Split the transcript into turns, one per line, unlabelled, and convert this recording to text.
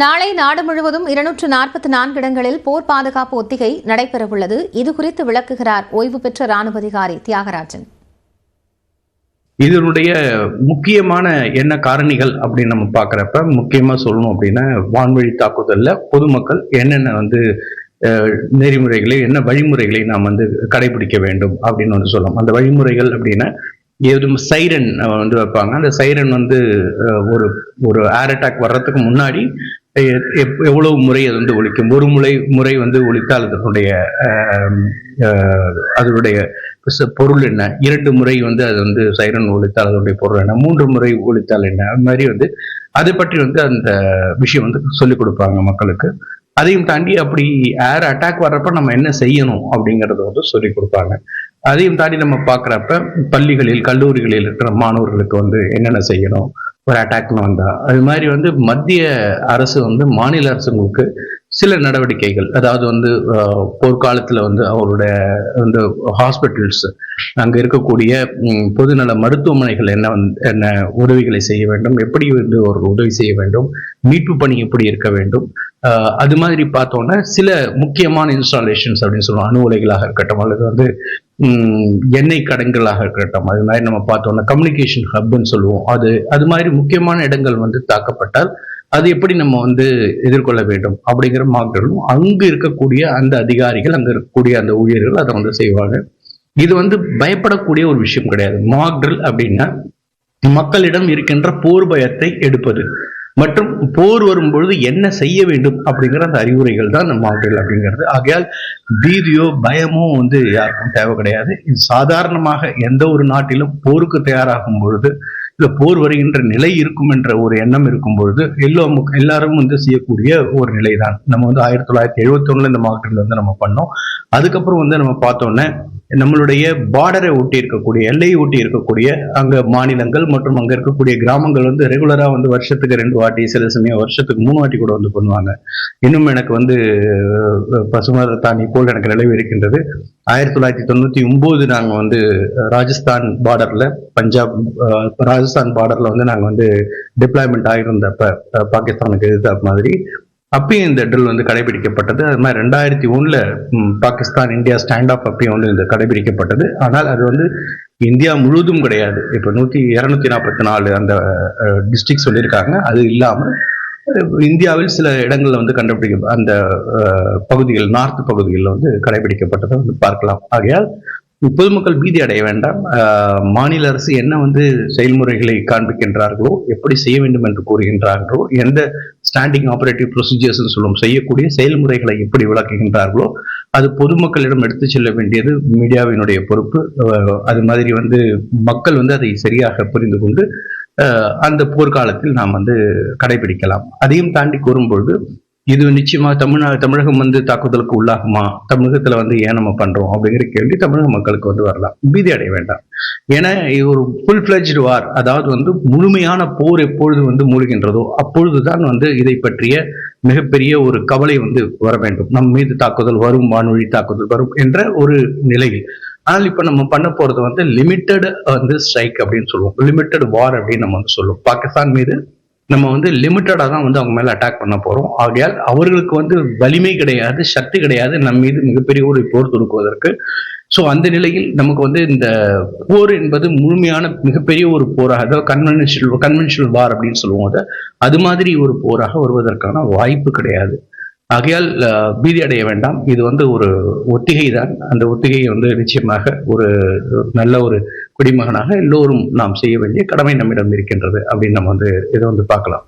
நாளை நாடு முழுவதும் 244 இடங்களில் போர் பாதுகாப்பு ஒத்திகை நடைபெறவுள்ளது. இதுகுறித்து விளக்குகிறார் ஓய்வு பெற்ற ராணுவ அதிகாரி தியாகராஜன்.
இதனுடைய முக்கியமான என்ன காரணிகள் அப்படின்னு நம்ம பார்க்குறப்ப முக்கியமா சொல்லணும் அப்படின்னா, வான்வழி தாக்குதல்ல பொதுமக்கள் என்னென்ன நெறிமுறைகளை, என்ன வழிமுறைகளை நாம் கடைபிடிக்க வேண்டும் அப்படின்னு சொல்லலாம். அந்த வழிமுறைகள் அப்படின்னா, எதுவும் சைரன் வைப்பாங்க. அந்த சைரன் ஒரு ஒரு ஏர் அட்டாக் வர்றதுக்கு முன்னாடி எவ்வளவு முறை அது ஒலிக்கும். ஒரு முறை ஒலித்தால் அதனுடைய பொருள் என்ன, 2 முறை அது சைரன் ஒலித்தால் அதனுடைய பொருள் என்ன, 3 முறை ஒலித்தால் என்ன, அது மாதிரி அதை பற்றி அந்த விஷயம் சொல்லிக் கொடுப்பாங்க மக்களுக்கு. அதையும் தாண்டி அப்படி ஏர் அட்டாக் வர்றப்ப நம்ம என்ன செய்யணும் அப்படிங்கறத சொல்லிக் கொடுப்பாங்க. அதையும் தாண்டி நம்ம பார்க்குறப்ப பள்ளிகளில், கல்லூரிகளில் இருக்கிற மாணவர்களுக்கு என்னென்ன செய்யணும் ஒரு அட்டாக்னு வந்தா, அது மாதிரி மத்திய அரசு மாநில அரசுங்களுக்கு சில நடவடிக்கைகள், அதாவது போர்க்காலத்துல அவருடைய ஹாஸ்பிட்டல்ஸ், அங்க இருக்கக்கூடிய பொதுநல மருத்துவமனைகள் என்ன உதவிகளை செய்ய வேண்டும், எப்படி ஒரு உதவி செய்ய வேண்டும், மீட்பு பணி எப்படி இருக்க வேண்டும், அது மாதிரி பார்த்தோன்னா சில முக்கியமான இன்ஸ்டாலேஷன்ஸ் அப்படின்னு சொல்லுவோம். அணு உலைகளாக இருக்கட்டும், அல்லது எண்ணெய் கடன்களாக இருக்கட்டும், அது மாதிரி நம்ம பார்த்தோம்னா கம்யூனிகேஷன் ஹப்னு சொல்லுவோம். அது மாதிரி முக்கியமான இடங்கள் தாக்கப்பட்டால் அது எப்படி நம்ம எதிர்கொள்ள வேண்டும் அப்படிங்கிற மாக்டலும் அங்கு இருக்கக்கூடிய அந்த அதிகாரிகள், அங்க இருக்கக்கூடிய அந்த ஊழியர்கள் அதை செய்வாங்க. இது பயப்படக்கூடிய ஒரு விஷயம் கிடையாது. மாக்டல் அப்படின்னா மக்களிடம் இருக்கின்ற போர் பயத்தை எடுப்பது மற்றும் போர் வரும்பொழுது என்ன செய்ய வேண்டும் அப்படிங்கிற அந்த அறிவுரைகள் தான் நம்ம மாக்டல் அப்படிங்கிறது. ஆகையால் பீதியோ பயமோ யாருக்கும் தேவை கிடையாது. இது சாதாரணமாக எந்த ஒரு நாட்டிலும் போருக்கு தயாராகும் பொழுது, இல்ல போர் வருகின்ற நிலை இருக்கும் என்ற ஒரு எண்ணம் இருக்கும் பொழுது எல்லாரும் செய்யக்கூடிய ஒரு நிலை தான். நம்ம 1971 இந்த மாக்டல் நம்ம பண்ணோம். அதுக்கப்புறம் நம்ம பார்த்தோன்னே நம்மளுடைய பார்டரை ஒட்டி இருக்கக்கூடிய, எல்லையை ஒட்டி இருக்கக்கூடிய அங்க மாநிலங்கள் மற்றும் அங்க இருக்கக்கூடிய கிராமங்கள் ரெகுலரா வருஷத்துக்கு 2 வாட்டி, சில சமயம் வருஷத்துக்கு 3 வாட்டி கூட பண்ணுவாங்க. இன்னும் எனக்கு பசுமரத்தாணி போல் எனக்கு நினைவு இருக்கின்றது. 1999 நாங்க ராஜஸ்தான் பார்டர்ல, ராஜஸ்தான் பார்டர்ல நாங்க டிப்ளாய்மெண்ட் ஆகிருந்தப்ப பாகிஸ்தானுக்கு எதிர்த்த மாதிரி அப்பயும் இந்த ட்ரில் கடைபிடிக்கப்பட்டது. அது மாதிரி 2001 பாகிஸ்தான் இந்தியா ஸ்டாண்ட் ஆஃப் அப்பயும் இது கடைபிடிக்கப்பட்டது. ஆனால் அது இந்தியா முழுவதும் கிடையாது. இப்போ 244 அந்த டிஸ்ட்ரிக்ட் சொல்லியிருக்காங்க. அது இல்லாமல் இந்தியாவில் சில இடங்கள்ல கண்டுபிடிக்க அந்த பகுதிகள், நார்த் பகுதிகளில் கடைபிடிக்கப்பட்டதை பார்க்கலாம். ஆகையால் பொதுமக்கள் பீதி அடைய வேண்டாம். மாநில அரசு என்ன செயல்முறைகளை காண்பிக்கின்றார்களோ, எப்படி செய்ய வேண்டும் என்று கூறுகின்றார்களோ, எந்த ஸ்டாண்டிங் ஆபரேட்டிவ் ப்ரொசீஜர்ஸ் சொல்லும் செய்யக்கூடிய செயல்முறைகளை எப்படி விளக்குகின்றார்களோ, அது பொதுமக்களிடம் எடுத்து செல்ல வேண்டியது மீடியாவினுடைய பொறுப்பு. அது மாதிரி மக்கள் அதை சரியாக புரிந்து கொண்டு அந்த போர்க்காலத்தில் நாம் கடைபிடிக்கலாம். அதையும் தாண்டி கூறும்பொழுது, இது நிச்சயமா தமிழகம் தாக்குதலுக்கு உள்ளாகுமா, தமிழகத்துல ஏன் நம்ம பண்றோம் அப்படிங்கிற கேள்வி தமிழக மக்களுக்கு வரலாம். பீதி அடைய வேண்டாம். ஏன்னா இது ஒரு ஃபுல் ஃபிளட்ஜ்டு வார், அதாவது முழுமையான போர் எப்பொழுது மூழ்கின்றதோ அப்பொழுதுதான் இதை பற்றிய மிகப்பெரிய ஒரு கவலை வர வேண்டும். நம் மீது தாக்குதல் வரும், வான்வழி தாக்குதல் வரும் என்ற ஒரு நிலையில். ஆனால் இப்ப நம்ம பண்ண போறது லிமிட்டட் ஸ்ட்ரைக் அப்படின்னு சொல்லுவோம். லிமிட்டட் வார் அப்படின்னு நம்ம சொல்லுவோம். பாகிஸ்தான் மீது நம்ம லிமிட்டடா தான் அவங்க மேல அட்டாக் பண்ண போறோம். ஆகையால் அவர்களுக்கு வலிமை கிடையாது, சக்தி கிடையாது நம்ம மீது மிகப்பெரிய ஒரு போர் தொடுக்குவதற்கு. ஸோ அந்த நிலையில் நமக்கு இந்த போர் என்பது முழுமையான மிகப்பெரிய ஒரு போராக, அதாவது கன்வென்ஷனல் வார் அப்படின்னு சொல்லுவோம். அது மாதிரி ஒரு போராக வருவதற்கான வாய்ப்பு கிடையாது. ஆகையால் பீதி அடைய வேண்டாம். இது ஒரு ஒத்திகை தான். அந்த ஒத்திகையை நிச்சயமாக ஒரு நல்ல ஒரு குடிமகனாக எல்லோரும் நாம் செய்ய வேண்டிய கடமை நம்மிடம் இருக்கின்றது அப்படின்னு நம்ம இதை பார்க்கலாம்.